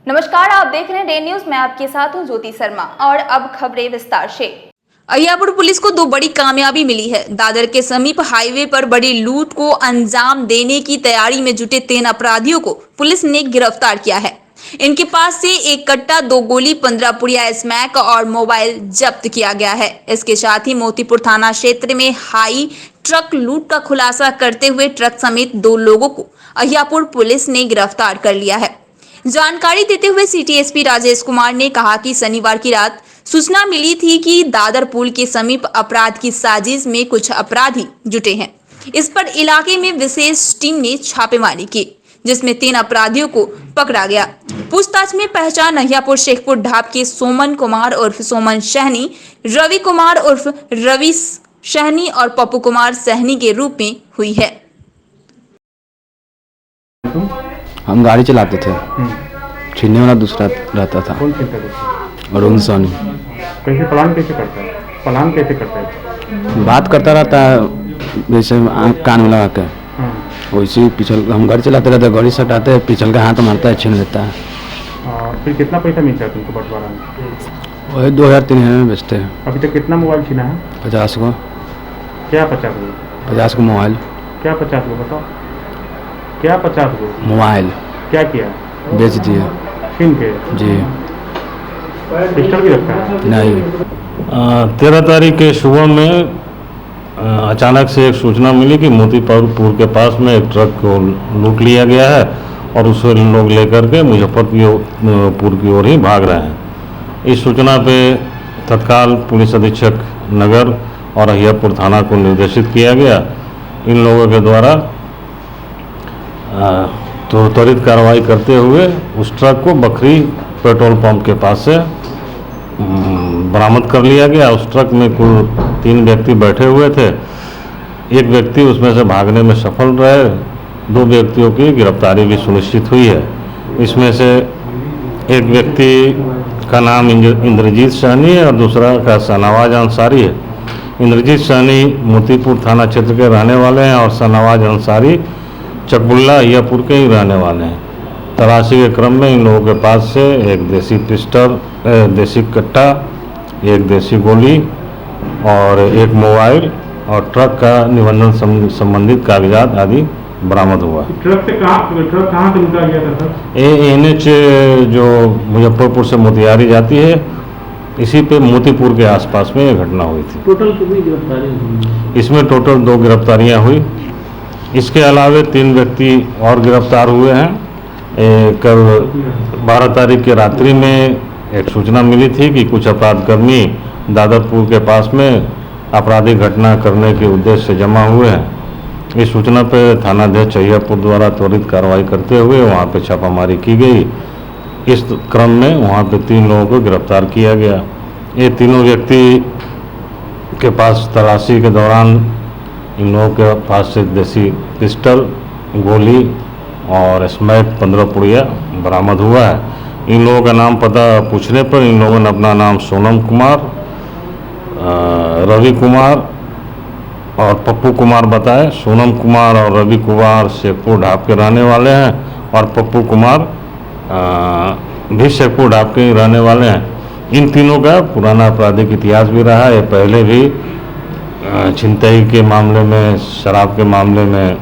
नमस्कार, आप देख रहे हैं डे न्यूज। मैं आपके साथ हूं ज्योति शर्मा और अब खबरें विस्तार से। अहियापुर पुलिस को 2 बड़ी कामयाबी मिली है। दादर के समीप हाईवे पर बड़ी लूट को अंजाम देने की तैयारी में जुटे 3 अपराधियों को पुलिस ने गिरफ्तार किया है। इनके पास से 1 कट्टा, 2 गोली, 15 पुड़िया स्मैक और मोबाइल जब्त किया गया है। इसके साथ ही मोतीपुर थाना क्षेत्र में हाई ट्रक लूट का खुलासा करते हुए ट्रक समेत 2 लोगों को अहियापुर पुलिस ने गिरफ्तार कर लिया है। जानकारी देते हुए सिटी एसपी राजेश कुमार ने कहा कि शनिवार की रात सूचना मिली थी कि दादर पुल के समीप अपराध की साजिश में कुछ अपराधी जुटे हैं। इस पर इलाके में विशेष टीम ने छापेमारी की, जिसमें 3 अपराधियों को पकड़ा गया। पूछताछ में पहचान अहियापुर शेखपुर ढाब के सोमन कुमार उर्फ सोमन सहनी, रवि कुमार उर्फ रवि सहनी और पप्पू कुमार सहनी के रूप में हुई है। हम गाड़ी चलाते थे, छीनने वाला दूसरा रहता था। कौन छीनता था? अरुण सोनी। कैसे प्लान कैसे करता है? बात करता रहता है जैसे कान में लगा के, वैसे ही पिछल हम गाड़ी चलाते रहते, गाड़ी सटाते हैं, पिछल के हाथ मारता है, छीन लेता है। फिर कितना पैसा मिलता है तुमको बंटवारा में? वही 2003 में बेचते हैं। अभी तक कितना मोबाइल छीना है? 50 को। क्या 50 को? 50 को मोबाइल। क्या 50 को बताओ? क्या 50 को मोबाइल क्या किया? बेच दिए छीन के। जी। पिस्टल भी रखा है? नहीं। 13 तारीख के सुबह में अचानक से एक सूचना मिली कि मोतीपुर के पास में एक ट्रक को लूट लिया गया है और उसे लोग लेकर के मुजफ्फरपुर की ओर ही भाग रहे हैं। इस सूचना पे तत्काल पुलिस अधीक्षक नगर और अहियापुर थाना को निर्देशित किया गया। इन लोगों के द्वारा तो त्वरित कार्रवाई करते हुए उस ट्रक को बखरी पेट्रोल पंप के पास से बरामद कर लिया गया। उस ट्रक में कुल 3 व्यक्ति बैठे हुए थे। एक व्यक्ति उसमें से भागने में सफल रहे। 2 व्यक्तियों की गिरफ्तारी भी सुनिश्चित हुई है। इसमें से एक व्यक्ति का नाम इंद्रजीत सहनी है और दूसरा का शाहनवाज अंसारी है। इंद्रजीत सहनी मोतीपुर थाना क्षेत्र के रहने वाले हैं और शाहनवाज अंसारी चकबुल्ला अहियापुर के ही रहने वाले हैं। तलाशी के क्रम में इन लोगों के पास से एक देसी पिस्टल, देसी कट्टा, एक देसी गोली और एक मोबाइल और ट्रक का निबंधन संबंधित कागजात आदि बरामद हुआ। ट्रक कहाँ से लूटा गया था सर? NH जो मुजफ्फरपुर से मोतिहारी जाती है, इसी पे मोतीपुर के आसपास में ये घटना हुई थी। टोटल कितनी गिरफ्तारी हुई? इसमें टोटल 2 गिरफ्तारियां हुई। इसके अलावे 3 व्यक्ति और गिरफ्तार हुए हैं। कल 12 तारीख की रात्रि में एक सूचना मिली थी कि कुछ अपराधकर्मी दादरपुर के पास में आपराधिक घटना करने के उद्देश्य से जमा हुए हैं। इस सूचना पर थानाध्यक्ष अहियापुर द्वारा त्वरित कार्रवाई करते हुए वहां पे छापामारी की गई। इस क्रम में वहां पे 3 लोगों को गिरफ्तार किया गया। ये तीनों व्यक्ति के पास तलाशी के दौरान इन लोगों के पास से देसी पिस्टल, गोली और स्मैक 15 पुड़िया बरामद हुआ है। इन लोगों का नाम पता पूछने पर इन लोगों ने अपना नाम सोनम कुमार, रवि कुमार और पप्पू कुमार बताए। सोनम कुमार और रवि कुमार शेखपुर ढाब के रहने वाले हैं और पप्पू कुमार भी शेखपुर ढाब के ही रहने वाले हैं। इन तीनों का पुराना आपराधिक इतिहास भी रहा है। ये पहले भी छिनतई के मामले में, शराब के मामले में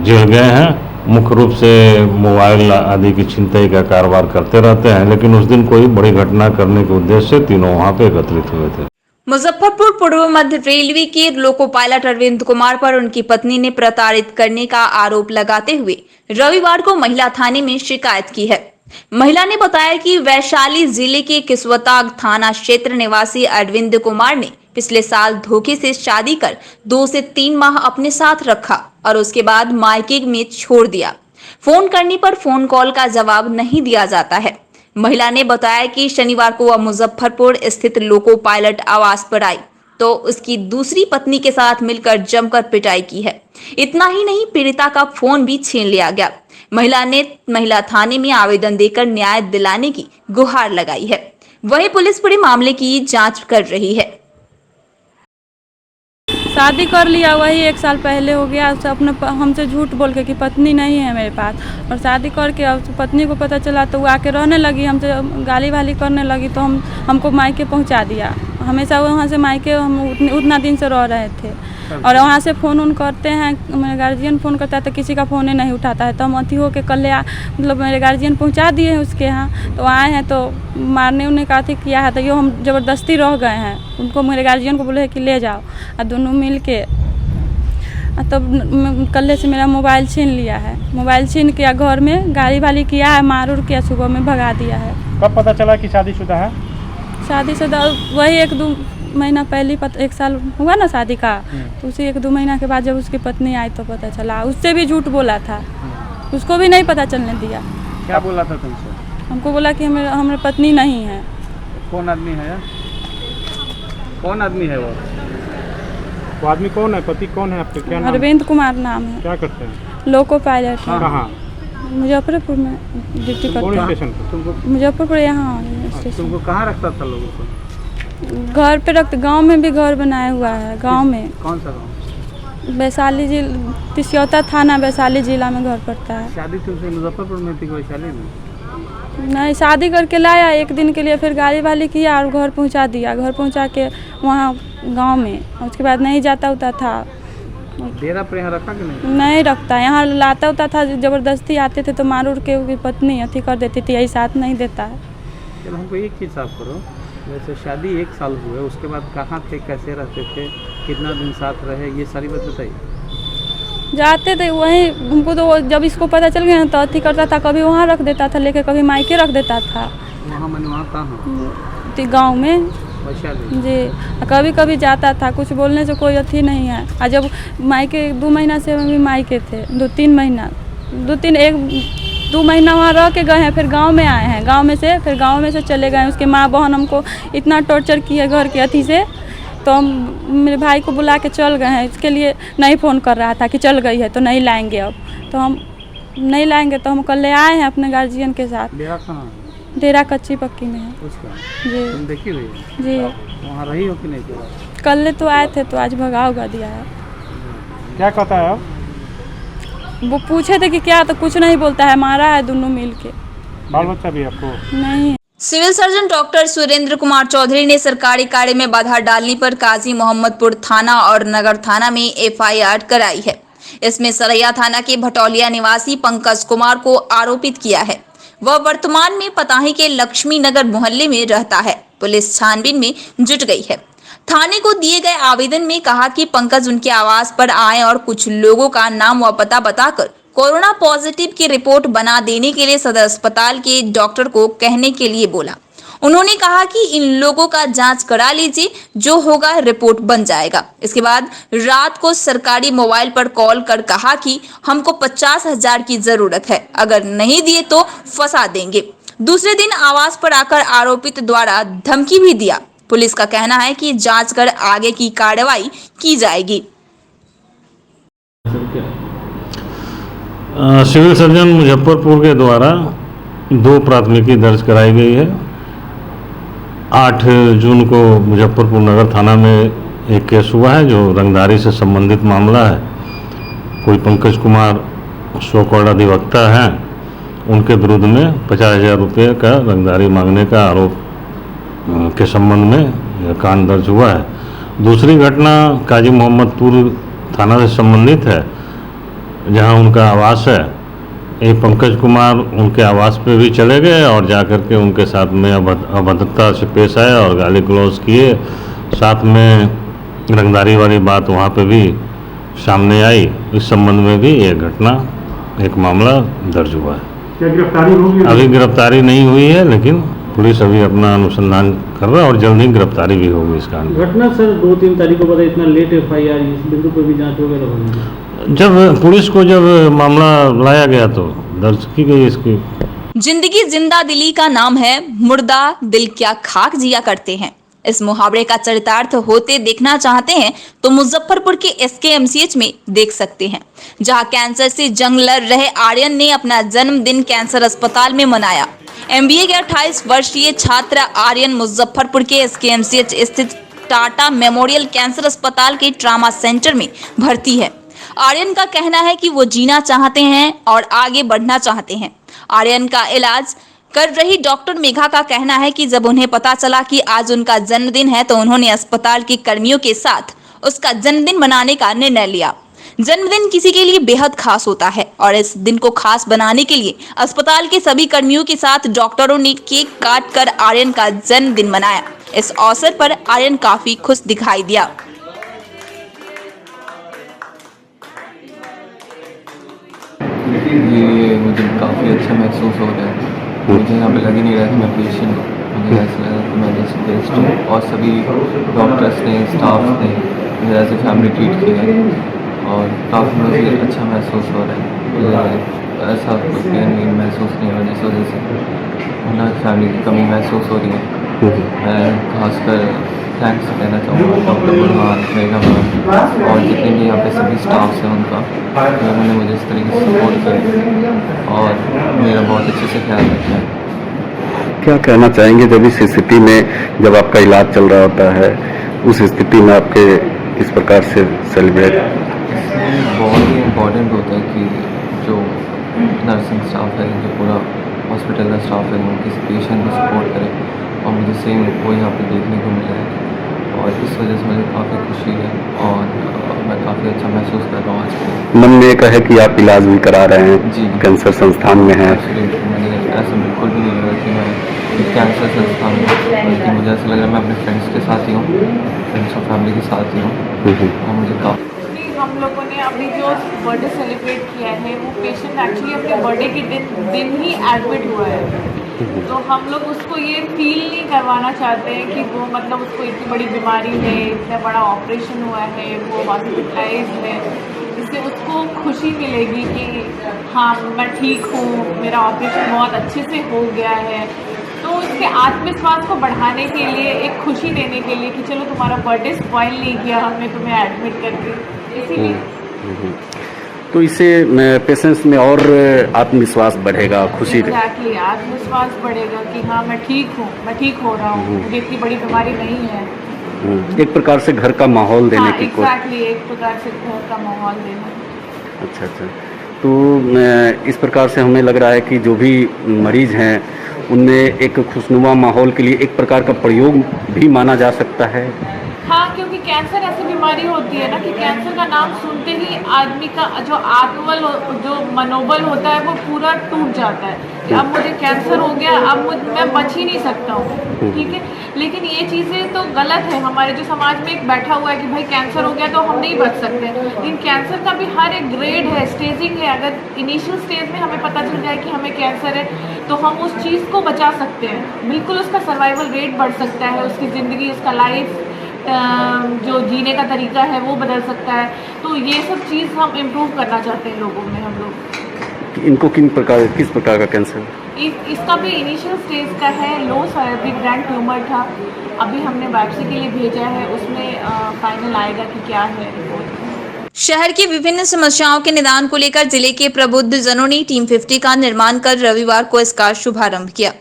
जेल गए हैं। मुख्य रूप से मोबाइल आदि की छिनतई का कारोबार करते रहते हैं, लेकिन उस दिन कोई बड़ी घटना करने के उद्देश्य से तीनों वहां पे एकत्रित हुए थे। मुजफ्फरपुर पूर्व मध्य रेलवे के लोको पायलट अरविंद कुमार पर उनकी पत्नी ने प्रताड़ित करने का आरोप लगाते हुए रविवार को महिला थाने में शिकायत की है। महिला ने बताया कि वैशाली जिले के किस्वताग थाना क्षेत्र निवासी अरविंद कुमार ने पिछले साल धोखे से शादी कर 2 से 3 माह अपने साथ रखा और उसके बाद मायके में छोड़ दिया। फोन करने पर फोन कॉल का जवाब नहीं दिया जाता है। महिला ने बताया कि शनिवार को वह मुजफ्फरपुर स्थित लोको पायलट आवास पर आई तो उसकी दूसरी पत्नी के साथ मिलकर जमकर पिटाई की है। इतना ही नहीं, पीड़िता का फोन भी छीन लिया गया। महिला ने महिला थाने में आवेदन देकर न्याय दिलाने की गुहार लगाई है। वहीं पुलिस पूरे मामले की जांच कर रही है। शादी कर लिया, वही 1 साल पहले हो गया। अपने हमसे झूठ बोल के कि पत्नी नहीं है मेरे पास, और शादी करके अब पत्नी को पता चला तो वो आके रहने लगी, हमसे गाली वाली करने लगी, तो हमको मायके पहुंचा दिया। हमेशा वहाँ से मायके हम उतना दिन से रह रहे थे, और वहाँ से फ़ोन उन करते हैं, मेरे गार्जियन फ़ोन करता है तो किसी का फ़ोन ही नहीं उठाता है। तो हम अति हो के कल मतलब मेरे गार्जियन पहुँचा दिए हैं उसके यहाँ, तो आए हैं तो मारने उन्हें का अथी किया है, तो यो हम ज़बरदस्ती रह गए हैं। उनको मेरे गार्जियन को बोले कि ले जाओ, और दोनों मिल के तब कल से मेरा मोबाइल छीन लिया है। मोबाइल छीन के घर में गाली वाली किया है, मार उड़ के सुबह में भगा दिया है। कब पता चला कि शादीशुदा है? शादीशुदा वही 1-2 महीना पहले 1 साल हुआ ना शादी का, तो उसी 1-2 महीना के बाद जब उसकी पत्नी आई तो पता चला। उससे भी झूठ बोला था, उसको भी नहीं पता चलने दिया। क्या बोला था तुमसे? हमको बोला कि हमारे पत्नी नहीं है। कौन आदमी है? कौन आदमी है वो? वो आदमी कौन है? पति कौन है आपके? क्या नाम? अरविंद कुमार नाम है। क्या करते हैं? लोको पायलट है। कहाँ? मुजफ्फरपुर में ड्यूटी करते कौन हैं। स्टेशन पर? मुजफ्फरपुर यहाँ स्टेशन। तुमको कहाँ रखता था लोगों को? घर पे रखते, गांव में भी घर बनाया हुआ है। गांव में कौन सा गाँव? वैशाली जिला, तिसियौता थाना, वैशाली जिला में घर पड़ता है। शादी तुमसे मुजफ्फरपुर में थी, वैशाली में? नहीं, शादी करके लाया 1 दिन के लिए, फिर गाड़ी वाली किया और घर पहुंचा दिया। घर पहुंचा के वहाँ गांव में, उसके बाद नहीं जाता होता था। डेरा पर यहाँ रखा कि नहीं? नहीं रखता, यहाँ लाता होता था, ज़बरदस्ती आते थे तो मार उड़ के उसकी पत्नी अथी कर देती थी, यही साथ नहीं देता है। चलो हमको एक चीज़ साफ करो, जैसे शादी 1 साल हुए, उसके बाद कहाँ थे, कैसे रहते थे, कितना दिन साथ रहे, ये सारी बात बताइए। जाते थे वहीं, हमको तो जब इसको पता चल गया तो अथी करता था, कभी वहाँ रख देता था लेके, कभी मायके रख देता था। वहाँ मैंने वहाँ कहाँ? गाँव में वैशाली जी। कभी कभी जाता था, कुछ बोलने से कोई अथी नहीं है। और जब मायके 2 महीना से हम भी मायके थे, 2-3 महीना, 2 महीना वहाँ रह के गए हैं, फिर गांव में आए हैं। फिर गांव में से चले गए। उसके माँ बहन हमको इतना टॉर्चर किए घर के अथी से, तो हम मेरे भाई को बुला के चल गए हैं। इसके लिए नहीं फ़ोन कर रहा था कि चल गई है तो नहीं लाएंगे, अब तो हम नहीं लाएंगे, तो हम कल ले आए हैं अपने गार्जियन के साथ। डेरा कहाँ? डेरा कच्ची पक्की में है। उसका जी तुम देखी हुई? जी। वहाँ रही हो कि नहीं? पूरा कल तो आए थे, तो आज भगा उगा दिया है। क्या कहता है? वो पूछे थे कि क्या, तो कुछ नहीं बोलता है, मारा है दोनों मिल के। बाल बच्चा भी आपको? नहीं। Civil surgeon doctor Surendra Kumar Chaudhary ने सरकारी कार्य में बाधा डालने पर काजी मोहम्मदपुर थाना और नगर थाना में एफआईआर कराई है। इसमें सरैया थाना के भटौलिया निवासी पंकज कुमार को आरोपित किया है। वह वर्तमान में पताही के लक्ष्मी नगर मोहल्ले में रहता है। पुलिस छानबीन में जुट गई है। थाने को दिए गए आवेदन में कहा कि पंकज उनके आवास पर आए और कुछ लोगों का नाम व पता बताकर कोरोना पॉजिटिव की रिपोर्ट बना देने के लिए सदर अस्पताल के डॉक्टर को कहने के लिए बोला। उन्होंने कहा कि इन लोगों का जांच करा लीजिए, जो होगा रिपोर्ट बन जाएगा। इसके बाद रात को सरकारी मोबाइल पर कॉल कर कहा कि हमको 50,000 की जरूरत है, अगर नहीं दिए तो फंसा देंगे। दूसरे दिन आवास पर आकर आरोपित द्वारा धमकी भी दिया। पुलिस का कहना है कि जांच कर आगे की कार्रवाई की जाएगी। सिविल सर्जन मुजफ्फरपुर के द्वारा 2 प्राथमिकी दर्ज कराई गई है। 8 जून को मुजफ्फरपुर नगर थाना में एक केस हुआ है जो रंगदारी से संबंधित मामला है। कोई पंकज कुमार सो कॉल्ड अधिवक्ता हैं, उनके विरुद्ध में 50,000 रुपये का रंगदारी मांगने का आरोप के संबंध में कांड दर्ज हुआ है। दूसरी घटना काजी मोहम्मदपुर थाना से संबंधित है, जहां उनका आवास है। ये पंकज कुमार उनके आवास पे भी चले गए और जाकर के उनके साथ में अभद्रता से पेश आए और गाली गलौज किए। साथ में रंगदारी वाली बात वहाँ पे भी सामने आई। इस संबंध में भी एक घटना, एक मामला दर्ज हुआ है। क्या गिरफ्तारी होगी? अभी गिरफ्तारी नहीं हुई है, लेकिन पुलिस अभी अपना अनुसंधान कर रहा है और जल्द ही गिरफ्तारी भी होगी इस कांड में। घटना सर 2-3 तारीख को पता, इतना लेट एफआईआर, इस बिंदु पर भी जांच वगैरह होगी? जब पुलिस को जब मामला लाया गया तो दर्ज की गई इसकी। जिंदगी जिंदा दिली का नाम है, मुर्दा दिल क्या खाक जिया करते हैं। इस मुहावरे का चरितार्थ होते देखना चाहते हैं तो मुजफ्फरपुर के SKMCH में देख सकते हैं, जहां कैंसर से जंग लड़ रहे आर्यन ने अपना जन्मदिन कैंसर अस्पताल में मनाया। MBA के 28 वर्षीय छात्र आर्यन मुजफ्फरपुर के SKMCH स्थित टाटा मेमोरियल कैंसर अस्पताल के ट्रामा सेंटर में भर्ती है। आर्यन का कहना है कि वो जीना चाहते हैं और आगे बढ़ना चाहते हैं। आर्यन का इलाज कर रही डॉक्टर मेघा का कहना है कि जब उन्हें पता चला कि आज उनका जन्मदिन है तो उन्होंने अस्पताल के कर्मियों के साथ उसका जन्मदिन मनाने का निर्णय लिया। जन्मदिन किसी के लिए बेहद खास होता है और इस दिन को खास बनाने के लिए अस्पताल के सभी कर्मियों के साथ डॉक्टरों ने केक काट कर आर्यन का जन्मदिन मनाया। इस अवसर पर आर्यन काफी खुश दिखाई दिया। ये मुझे काफ़ी अच्छा महसूस हो रहा है। मुझे यहाँ पे लग ही नहीं रहा कि मैं पेशेंट हूँ। मुझे ऐसा लगा कि मैं जस्ट गेस्ट हूँ और सभी डॉक्टर्स ने, स्टाफ ने मुझे एज ए फैमिली ट्रीट किया है और काफ़ी मुझे अच्छा महसूस हो रहा है। मुझे ऐसा कोई पेन महसूस नहीं हो रहा जिस वजह से ना फैमिली की कमी महसूस हो रही है। मैं खासकर थैंक्स कहना चाहूँगा डॉक्टर बुरहान, मेघा मैम और जितने भी यहाँ पे सभी स्टाफ्स हैं उनका, उन्होंने मुझे इस तरीके से सपोर्ट किया और मेरा बहुत अच्छे से ख्याल रखा है। क्या कहना चाहेंगे जब इस स्थिति में, जब आपका इलाज चल रहा होता है, उस स्थिति में आपके किस प्रकार से सेलिब्रेट? बहुत ही इम्पोर्टेंट होता है कि जो नर्सिंग स्टाफ है, जो पूरा हॉस्पिटल का स्टाफ है, वो किसी पेशेंट को सपोर्ट करे और मुझे सेम वो यहाँ पे देखने को मिला है और इस वजह से मुझे काफ़ी खुशी है और मैं काफ़ी अच्छा महसूस कर रहा हूँ आज के। मन में एक है कि आप इलाज भी करा रहे हैं जी, कैंसर संस्थान में हैं। मुझे ऐसा बिल्कुल भी नहीं लगा कि मैं एक कैंसर संस्थान में, बल्कि मुझे ऐसा लग रहा है मैं अपने फ्रेंड्स के साथ ही हूँ, फ्रेंड्स और फैमिली के साथ ही हूँ और मुझे काफ़ी। हम लोगों ने अभी जो बर्थडे सेलिब्रेट किया है वो पेशेंट एक्चुअली अपने बर्थडे के दिन ही एडमिट हुआ है, तो हम लोग उसको ये फील नहीं करवाना चाहते हैं कि वो मतलब उसको इतनी बड़ी बीमारी है, इतना बड़ा ऑपरेशन हुआ है, वो हॉस्पिटलाइज है। इससे उसको खुशी मिलेगी कि हाँ मैं ठीक हूँ, मेरा ऑपरेशन बहुत अच्छे से हो गया है। तो उसके आत्मविश्वास को बढ़ाने के लिए, एक खुशी देने के लिए कि चलो तुम्हारा बर्थडे स्पॉइल नहीं किया हमने तुम्हें एडमिट करके, इसीलिए। तो इससे पेशेंट्स में और आत्मविश्वास बढ़ेगा, खुशी। एग्जैक्टली, आत्मविश्वास बढ़ेगा कि हाँ मैं ठीक हूँ, मैं ठीक हो रहा हूँ, मुझे इतनी बड़ी बीमारी नहीं है। एक प्रकार से घर का माहौल देने की कोशिश। एग्जैक्टली, एक प्रकार से घर का माहौल देना। अच्छा, तो इस प्रकार से हमें लग रहा है कि जो भी मरीज हैं उनमें एक खुशनुमा माहौल के लिए एक प्रकार का प्रयोग भी माना जा सकता है। हाँ, क्योंकि कैंसर ऐसी बीमारी होती है ना कि कैंसर का नाम सुनते ही आदमी का जो आत्मबल, जो मनोबल होता है वो पूरा टूट जाता है कि अब मुझे कैंसर हो गया, अब मैं बच ही नहीं सकता हूँ, ठीक है। लेकिन ये चीज़ें तो गलत है, हमारे जो समाज में एक बैठा हुआ है कि भाई कैंसर हो गया तो हम नहीं बच सकते। लेकिन कैंसर का भी हर एक ग्रेड है, स्टेजिंग है। अगर इनिशियल स्टेज में हमें पता चल जाए कि हमें कैंसर है तो हम उस चीज़ को बचा सकते हैं, बिल्कुल उसका सर्वाइवल रेट बढ़ सकता है, उसकी ज़िंदगी, उसका लाइफ जो जीने का तरीका है वो बदल सकता है। तो ये सब चीज़ हम इम्प्रूव करना चाहते हैं लोगों में। हम लोग इनको किस प्रकार का कैंसर? इसका भी इनिशियल स्टेज का है, लो सेरेब्रल ग्लैंड ट्यूमर था। अभी हमने बायोप्सी के लिए भेजा है, उसमें फाइनल आएगा कि क्या है रिपोर्ट। शहर की विभिन्न समस्याओं के निदान को लेकर जिले के प्रबुद्ध जनों ने टीम 50 का निर्माण कर रविवार को इसका शुभारंभ किया।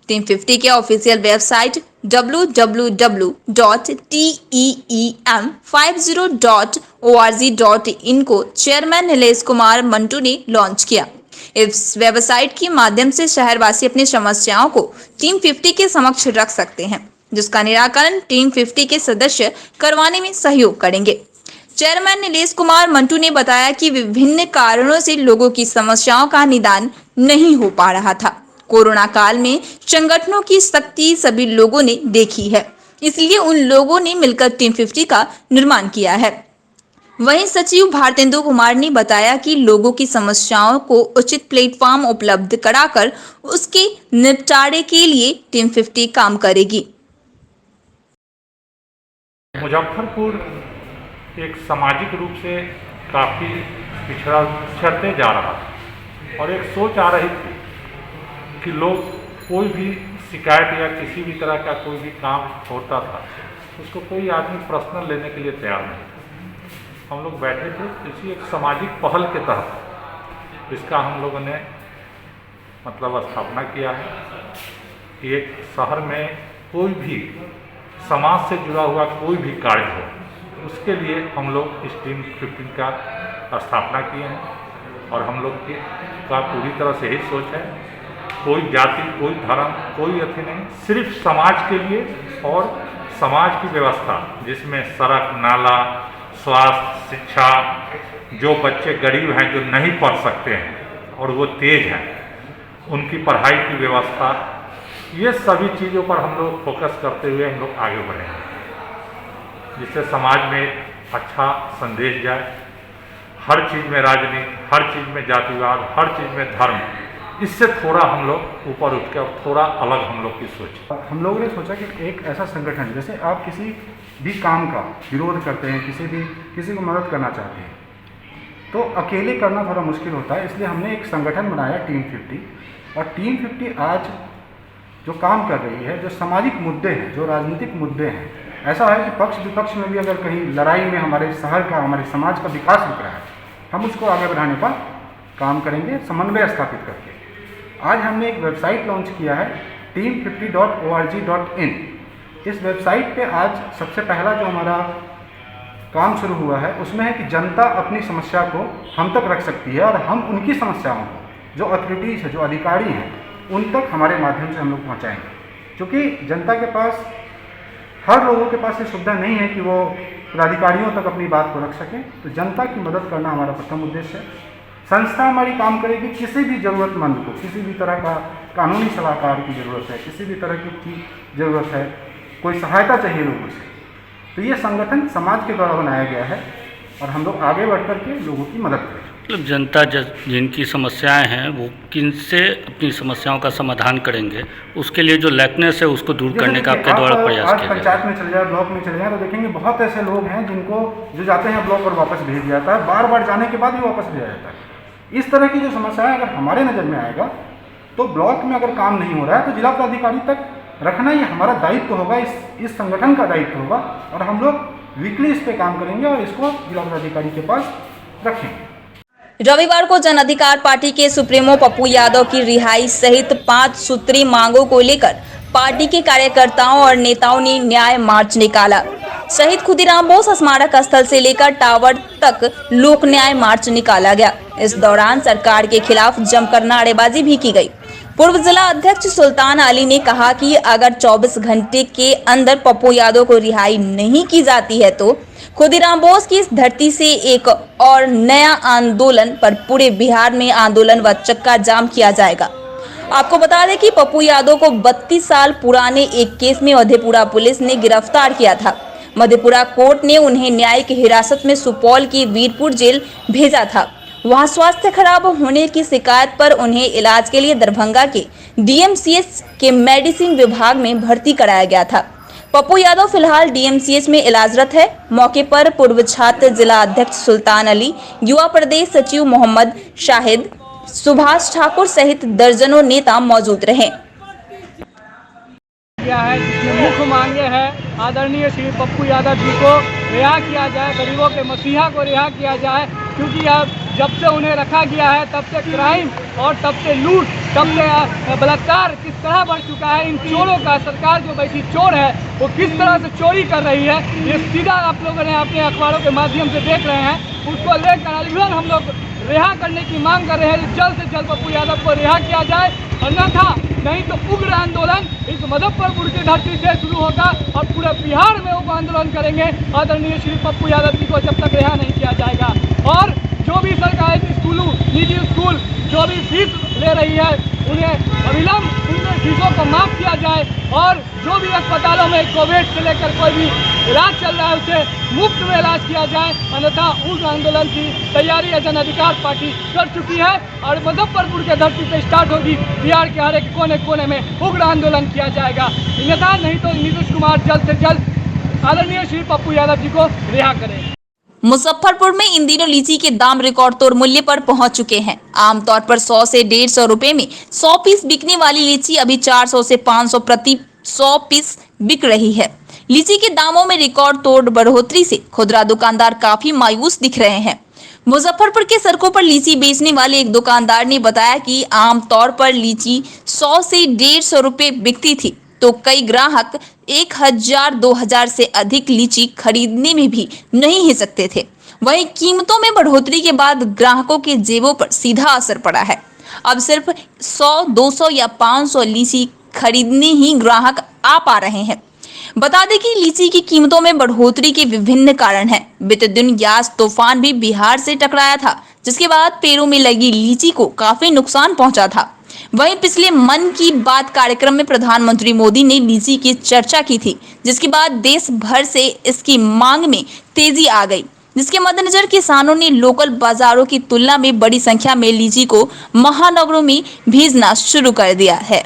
टीम 50 के ऑफिशियल वेबसाइट www.teem50.org.in को चेयरमैन नीलेश कुमार मंटू ने लॉन्च किया। इस वेबसाइट के माध्यम से शहरवासी अपनी समस्याओं को टीम 50 के समक्ष रख सकते हैं, जिसका निराकरण टीम 50 के सदस्य करवाने में सहयोग करेंगे। चेयरमैन नीलेश कुमार मंटू ने बताया कि विभिन्न कारणों से लोगों की समस्याओं का निदान नहीं हो पा रहा था। कोरोना काल में संगठनों की शक्ति सभी लोगों ने देखी है, इसलिए उन लोगों ने मिलकर टीम 50 का निर्माण किया है। वहीं सचिव भारतेंदु कुमार ने बताया कि लोगों की समस्याओं को उचित प्लेटफॉर्म उपलब्ध कराकर उसके निपटारे के लिए टीम 50 काम करेगी। मुजफ्फरपुर एक सामाजिक रूप से काफ़ी पिछड़ते जा रहा था और एक सोच आ रही थी कि लोग कोई भी शिकायत या किसी भी तरह का कोई भी काम होता था उसको कोई आदमी पर्सनल लेने के लिए तैयार नहीं था। हम लोग बैठे थे, इसी एक सामाजिक पहल के तहत इसका हम लोगों ने मतलब स्थापना किया है कि एक शहर में कोई भी समाज से जुड़ा हुआ कोई भी कार्य हो, उसके लिए हम लोग इस टीम 15 का स्थापना किए हैं। और हम लोग का पूरी तरह से ही सोच है, कोई जाति, कोई धर्म, कोई अथी नहीं, सिर्फ समाज के लिए और समाज की व्यवस्था, जिसमें सड़क, नाला, स्वास्थ्य, शिक्षा, जो बच्चे गरीब हैं जो नहीं पढ़ सकते हैं और वो तेज हैं, उनकी पढ़ाई की व्यवस्था, ये सभी चीज़ों पर हम लोग फोकस करते हुए हम लोग आगे बढ़ेंगे, जिससे समाज में एक अच्छा संदेश जाए। हर चीज़ में राजनीति, हर चीज़ में जातिवाद, हर चीज़ में धर्म, इससे थोड़ा हम लोग ऊपर उठ के और थोड़ा अलग हम लोग की सोच। हम लोगों ने सोचा कि एक ऐसा संगठन, जैसे आप किसी भी काम का विरोध करते हैं, किसी को मदद करना चाहते हैं, तो अकेले करना थोड़ा मुश्किल होता है, इसलिए हमने एक संगठन बनाया टीम 50। और टीम 50 आज जो काम कर रही है, जो सामाजिक मुद्दे हैं, जो राजनीतिक मुद्दे हैं, ऐसा है कि पक्ष विपक्ष में भी अगर कहीं लड़ाई में हमारे शहर का, हमारे समाज का विकास रुक रहा है, हम उसको आगे बढ़ाने का काम करेंगे, समन्वय स्थापित करके। आज हमने एक वेबसाइट लॉन्च किया है team50.org.in। इस वेबसाइट पे आज सबसे पहला जो हमारा काम शुरू हुआ है, उसमें है कि जनता अपनी समस्या को हम तक रख सकती है और हम उनकी समस्याओं को, जो अथॉरिटीज़ है, जो अधिकारी हैं, उन तक हमारे माध्यम से हम लोग पहुँचाएँगे। क्योंकि जनता के पास, हर लोगों के पास ये सुविधा नहीं है कि वो पदाधिकारियों तक अपनी बात को रख सकें, तो जनता की मदद करना हमारा प्रथम उद्देश्य है। संस्था हमारी काम करेगी, किसी भी ज़रूरतमंद को, किसी भी तरह का कानूनी सलाहकार की ज़रूरत है, किसी भी तरह की ज़रूरत है, कोई सहायता चाहिए लोगों से, तो ये संगठन समाज के द्वारा बनाया गया है और हम लोग आगे बढ़ कर के लोगों की मदद करें। मतलब जनता जिनकी समस्याएं हैं वो किनसे अपनी समस्याओं का समाधान करेंगे, उसके लिए जो लैकनेस है उसको दूर करने का आपके द्वारा प्रयास किया जाए। पंचायत में चले जाए, ब्लॉक में चले जाए, तो देखेंगे बहुत ऐसे लोग हैं जिनको जो जाते हैं ब्लॉक और वापस भेज दिया जाता है, बार बार जाने के बाद भी वापस भेजा जाता है। इस तरह की जो समस्याएं अगर हमारे नज़र में आएगा, तो ब्लॉक में अगर काम नहीं हो रहा है तो जिला पदाधिकारी तक रखना ही हमारा दायित्व होगा, इस संगठन का दायित्व होगा, और हम लोग वीकली इस पे काम करेंगे और इसको जिला पदाधिकारी के पास रखेंगे। रविवार को जन अधिकार पार्टी के सुप्रीमो पप्पू यादव की रिहाई सहित 5 सूत्री मांगों को लेकर पार्टी के कार्यकर्ताओं और नेताओं ने न्याय मार्च निकाला। शहीद खुदीराम बोस स्मारक स्थल से लेकर टावर तक लोक न्याय मार्च निकाला गया। इस दौरान सरकार के खिलाफ जमकर नारेबाजी भी की गई। पूर्व जिला अध्यक्ष सुल्तान अली ने कहा कि अगर 24 घंटे के अंदर पप्पू यादव को रिहाई नहीं की जाती है तो खुदीराम बोस की इस धरती से एक और नया आंदोलन पर पूरे बिहार में आंदोलन व चक्का जाम किया जाएगा। आपको बता दें कि पप्पू यादव को 32 साल पुराने एक केस में मधेपुरा पुलिस ने गिरफ्तार किया था। मधेपुरा कोर्ट ने उन्हें न्यायिक हिरासत में सुपौल की वीरपुर जेल भेजा था। वहां स्वास्थ्य खराब होने की शिकायत पर उन्हें इलाज के लिए दरभंगा के DMCH के मेडिसिन विभाग में भर्ती कराया गया था। पप्पू यादव फिलहाल DMCH में इलाजरत है। मौके पर पूर्व छात्र जिला अध्यक्ष सुल्तान अली, युवा प्रदेश सचिव मोहम्मद शाहिद, सुभाष ठाकुर सहित दर्जनों नेता मौजूद रहे। जिसमें मुख्य मांगे हैं आदरणीय श्री पप्पू यादव जी को रिहा किया जाए, गरीबों के मसीहा को रिहा किया जाए, क्योंकि अब जब से उन्हें रखा गया है तब से क्राइम और तब से लूट, तब से बलात्कार किस तरह बढ़ चुका है। इन चोरों का, सरकार जो बैठी चोर है वो किस तरह से चोरी कर रही है, ये सीधा आप लोगों ने अपने अखबारों के माध्यम से देख रहे हैं। उसको लेकर अलीगढ़ हम लोग रिहा करने की मांग कर रहे हैं। जल्द से जल्द पप्पू यादव को रिहा किया जाए, अन्यथा नहीं तो उग्र आंदोलन इस मुजफ्फरपुर की धरती से शुरू होगा और पूरे बिहार में उग्र आंदोलन करेंगे आदरणीय श्री पप्पू यादव जी को जब तक रिहा नहीं किया जाएगा। और जो भी सरकारी स्कूलों, निजी स्कूल जो भी फीस ले रही है उन्हें अविलंब उनके फीसों को माफ़ किया जाए, और जो भी अस्पतालों में कोविड से लेकर कोई भी इलाज चल रहा है उसे मुफ्त में इलाज किया जाए, अन्यथा उग्र आंदोलन की तैयारी जन अधिकार पार्टी कर चुकी है और मुजफ्फरपुर के धरती से स्टार्ट होगी। बिहार के हर एक कोने कोने में उग्र आंदोलन किया जाएगा, अन्यथा नहीं तो नीतीश कुमार जल्द से जल्द आदरणीय श्री पप्पू यादव जी को रिहा करें। मुजफ्फरपुर में इन दिनों लीची के दाम रिकॉर्ड तोड़ मूल्य पर पहुंच चुके हैं। आमतौर पर 100 से 150 रुपए में 100 पीस बिकने वाली लीची अभी 400 से 500 प्रति 100 पीस बिक रही है। लीची के दामों में रिकॉर्ड तोड़ बढ़ोतरी से खुदरा दुकानदार काफी मायूस दिख रहे हैं। मुजफ्फरपुर के सड़कों पर लीची बेचने वाले एक दुकानदार ने बताया कि आमतौर पर लीची 100 से 150 रुपए बिकती थी, तो कई ग्राहक 1000-2000 से अधिक लीची खरीदने में भी नहीं हिच सकते थे। वहीं कीमतों में बढ़ोतरी के बाद ग्राहकों के जेबों पर सीधा असर पड़ा है। अब सिर्फ 100, 200 या 500 लीची खरीदने ही ग्राहक आ पा रहे हैं। बता दें कि लीची की कीमतों में बढ़ोतरी के विभिन्न कारण हैं। बीते दिन यास तूफान भी बिहार से टकराया था, जिसके बाद पेड़ों में लगी लीची को काफी नुकसान पहुंचा था। वहीं पिछले मन की बात कार्यक्रम में प्रधानमंत्री मोदी ने लीची की चर्चा की थी, जिसके बाद देश भर से इसकी मांग में तेजी आ गई, जिसके मद्देनजर किसानों ने लोकल बाजारों की तुलना में बड़ी संख्या में लीची को महानगरों में भेजना शुरू कर दिया है।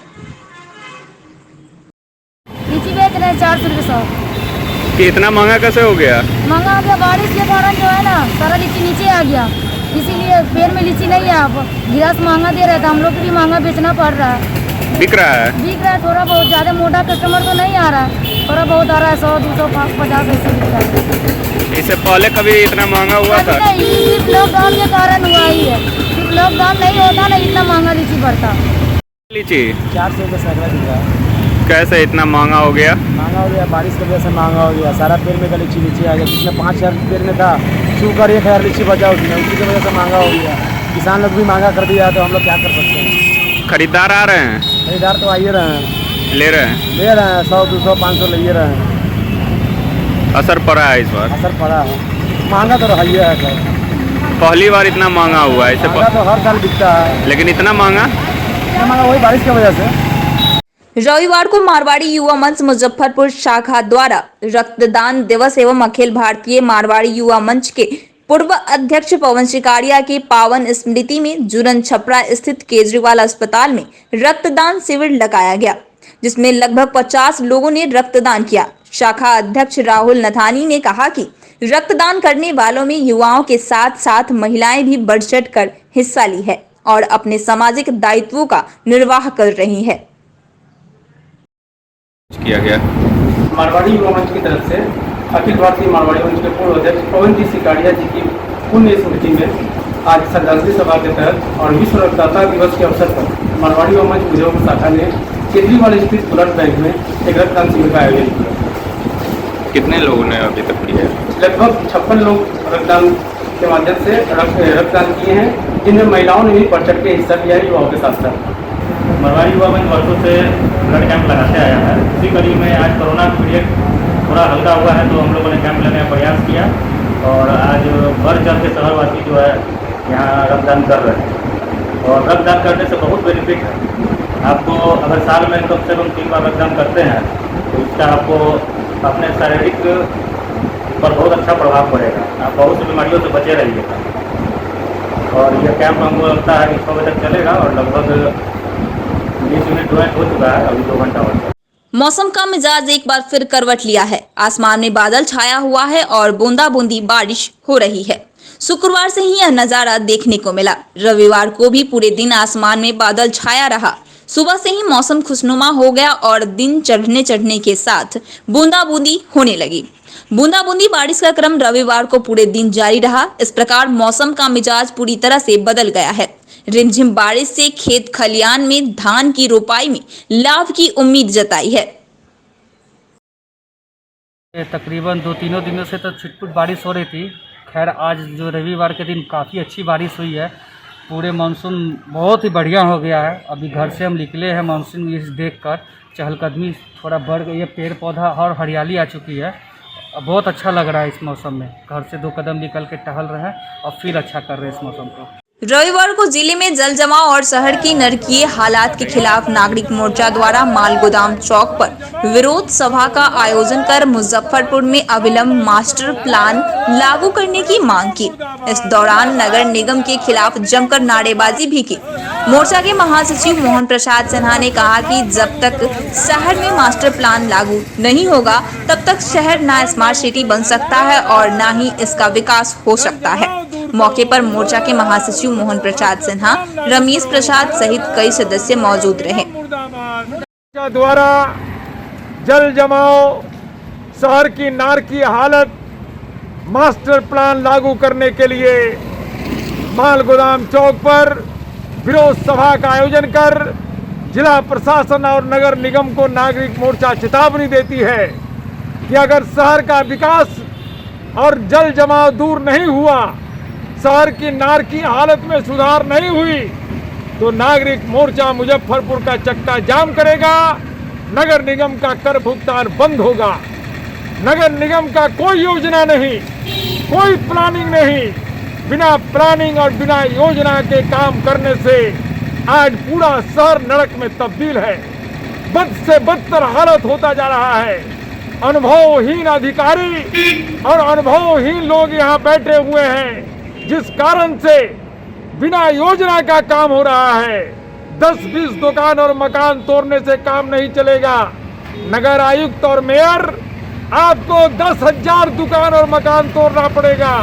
लीची बेच रहे हैं 400 रुपये 100। कि इतना महंगा कैसे हो गया? महंगा हो गया, बारिश के कारण जो है ना सारा लीची नीचे आ गया, इसीलिए पेड़ में लीची नहीं है। अब गिरास महंगा दे रहा था, हम लोग को भी महंगा बेचना पड़ रहा है। बिक रहा है? बिक रहा है, थोड़ा बहुत, ज़्यादा मोटा कस्टमर तो नहीं आ रहा है, थोड़ा बहुत आ रहा है, 100, 200, 50 ऐसे बिक रहा है। इससे पहले कभी इतना महंगा हुआ था? नहीं, सिर्फ लॉकडाउन के कारण हुआ ही है। सिर्फ लॉकडाउन नहीं होता ना इतना महंगा लीची बढ़ता। लीची 400 का सैकड़ा दिख रहा है। कैसे इतना महंगा हो गया? महंगा हो गया, बारिश की वजह से महंगा हो गया। सारा पेड़ में का लीची नीचे आ गया, जिसमें 5000 पेड़ में था, सूखकर 1000 लीची बचा उसमें, उसी की वजह से महंगा हो गया। किसान लोग भी महंगा कर दिया, तो हम लोग क्या कर सकते हैं। खरीदार आ रहे हैं? खरीदार तो आइए रहे हैं, ले रहे हैं 100, 200, 500 ले रहे हैं। असर पड़ा है इस बार? असर पड़ा है, महंगा तो रही है सर। पहली बार इतना महंगा हुआ है? इससे महंगा तो हर साल बिकता है, लेकिन इतना महंगा वही बारिश की वजह से। रविवार को मारवाड़ी युवा मंच मुजफ्फरपुर शाखा द्वारा रक्तदान दिवस एवं अखिल भारतीय मारवाड़ी युवा मंच के पूर्व अध्यक्ष पवन शिकारिया के पावन स्मृति में जुरन छपरा स्थित केजरीवाल अस्पताल में रक्तदान शिविर लगाया गया, जिसमें लगभग 50 लोगों ने रक्तदान किया। शाखा अध्यक्ष राहुल नथानी ने कहा कि रक्तदान करने वालों में युवाओं के साथ साथ महिलाएं भी बढ़ चढ़ कर हिस्सा ली है और अपने सामाजिक दायित्वों का निर्वाह कर रही है। किया गया मारवाड़ी युवा मंच की तरफ से अखिल भारतीय मारवाड़ी मंच के पूर्व अध्यक्ष पवन जी सिकारिया जी की पुण्य स्मृति में आज श्रद्धांजलि सभा के तहत और विश्व रक्तदाता दिवस के अवसर पर मारवाड़ी युवा मंच मुजफ्फरपुर शाखा ने केजरीवाल स्थित ब्लड बैंक में एक रक्तदान शिविर का आयोजन किया। कितने लोगों ने अभी तक किया है? लगभग 56 लोग रक्तदान के माध्यम से रक्तदान किए हैं, जिनमें महिलाओं ने भी बढ़ चढ़ के हिस्सा लिया है युवाओं के साथ साथ। मारवाड़ी युवा मंच वर्षों से ब्लड कैंप लगाते आया है। इसी कड़ी में आज कोरोना पीरियड थोड़ा हल्का हुआ है, तो हम लोगों ने कैंप लगाने का प्रयास किया और आज बढ़ चढ़ के शहरवासी जो है यहाँ रक्तदान कर रहे हैं। और रक्तदान करने से बहुत बेनिफिट है। आपको अगर साल में कम से कम 3 बार रक्तदान करते हैं तो इसका आपको अपने शारीरिक पर बहुत अच्छा प्रभाव पड़ेगा। आप बहुत सी बीमारियों से बचे रहिएगा। और यह कैंप हमको लगता है कि 6 बजे तक चलेगा और लगभग 20 मिनट ज्वाइन हो चुका है, अभी 2 घंटा और। मौसम का मिजाज एक बार फिर करवट लिया है। आसमान में बादल छाया हुआ है और बूंदा बूंदी बारिश हो रही है। शुक्रवार से ही यह नजारा देखने को मिला। रविवार को भी पूरे दिन आसमान में बादल छाया रहा। सुबह से ही मौसम खुशनुमा हो गया और दिन चढ़ने के साथ बूंदा बूंदी होने लगी। बूंदा बूंदी बारिश का क्रम रविवार को पूरे दिन जारी रहा। इस प्रकार मौसम का मिजाज पूरी तरह से बदल गया है। रिमझिम बारिश से खेत खलियान में धान की रोपाई में लाभ की उम्मीद जताई है। तकरीबन 2-3 दिनों से तो छिटपुट बारिश हो रही थी। खैर आज जो रविवार के दिन काफ़ी अच्छी बारिश हुई है। पूरे मानसून बहुत ही बढ़िया हो गया है। अभी घर से हम निकले हैं मानसून ये देखकर, चहलकदमी थोड़ा बढ़ गई है, पेड़ पौधा और हरियाली आ चुकी है। बहुत अच्छा लग रहा है इस मौसम में। घर से 2 कदम निकल के टहल रहे हैं और फिर अच्छा कर रहे हैं इस मौसम को। रविवार को जिले में जल जमाव और शहर की नरकीय हालात के खिलाफ नागरिक मोर्चा द्वारा माल गोदाम चौक पर विरोध सभा का आयोजन कर मुजफ्फरपुर में अविलंब मास्टर प्लान लागू करने की मांग की। इस दौरान नगर निगम के खिलाफ जमकर नारेबाजी भी की। मोर्चा के महासचिव मोहन प्रसाद सिन्हा ने कहा कि जब तक शहर में मास्टर प्लान लागू नहीं होगा तब तक शहर ना स्मार्ट सिटी बन सकता है और ना ही इसका विकास हो सकता है। मौके पर मोर्चा के महासचिव मोहन प्रसाद सिन्हा, रमेश प्रसाद सहित कई सदस्य मौजूद रहे। द्वारा जल जमाव, शहर की नारकीय हालत, मास्टर प्लान लागू करने के लिए माल गोदाम चौक पर विरोध सभा का आयोजन कर जिला प्रशासन और नगर निगम को नागरिक मोर्चा चेतावनी देती है कि अगर शहर का विकास और जल जमाव दूर नहीं हुआ, शहर की नारकी हालत में सुधार नहीं हुई, तो नागरिक मोर्चा मुजफ्फरपुर का चक्का जाम करेगा। नगर निगम का कर भुगतान बंद होगा। नगर निगम का कोई योजना नहीं, कोई प्लानिंग नहीं। बिना प्लानिंग और बिना योजना के काम करने से आज पूरा शहर नरक में तब्दील है। बद से बदतर हालत होता जा रहा है। अनुभवहीन अधिकारी और अनुभवहीन लोग यहाँ बैठे हुए हैं, जिस कारण से बिना योजना का काम हो रहा है। 10-20 दुकान और मकान तोड़ने से काम नहीं चलेगा। नगर आयुक्त और मेयर, आपको 10,000 दुकान और मकान तोड़ना पड़ेगा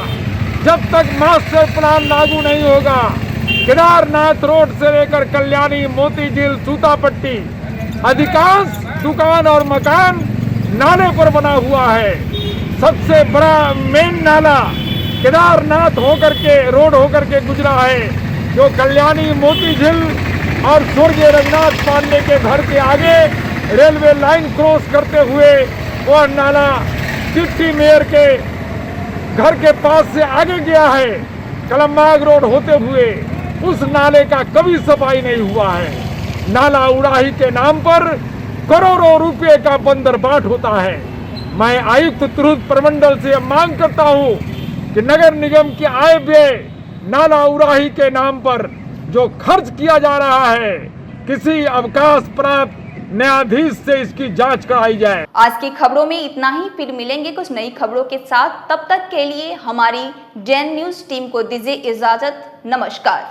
जब तक मास्टर प्लान लागू नहीं होगा। केदारनाथ रोड से लेकर कल्याणी, मोतीझील, सूतापट्टी, अधिकांश दुकान और मकान नाले पर बना हुआ है। सबसे बड़ा मेन नाला केदारनाथ होकर के रोड होकर के गुजरा है, जो कल्याणी, मोतीझील और स्वर्गीय रघुनाथ पांडे के घर के आगे रेलवे लाइन क्रॉस करते हुए वह नाला डिप्टी मेयर के घर के पास से आगे गया है। कलमबाग रोड होते हुए उस नाले का कभी सफाई नहीं हुआ है। नाला उड़ाही के नाम पर करोड़ों रुपए का बंदरबाट होता है। मैं आयुक्त तुरुत प्रमंडल से मांग करता हूं कि नगर निगम की आय व्यय नाला उड़ाही के नाम पर जो खर्च किया जा रहा है, किसी अवकाश प्राप्त न्यायाधीश से इसकी जांच कराई जाए। आज की खबरों में इतना ही, फिर मिलेंगे कुछ नई खबरों के साथ। तब तक के लिए हमारी जेन न्यूज टीम को दीजिए इजाजत। नमस्कार।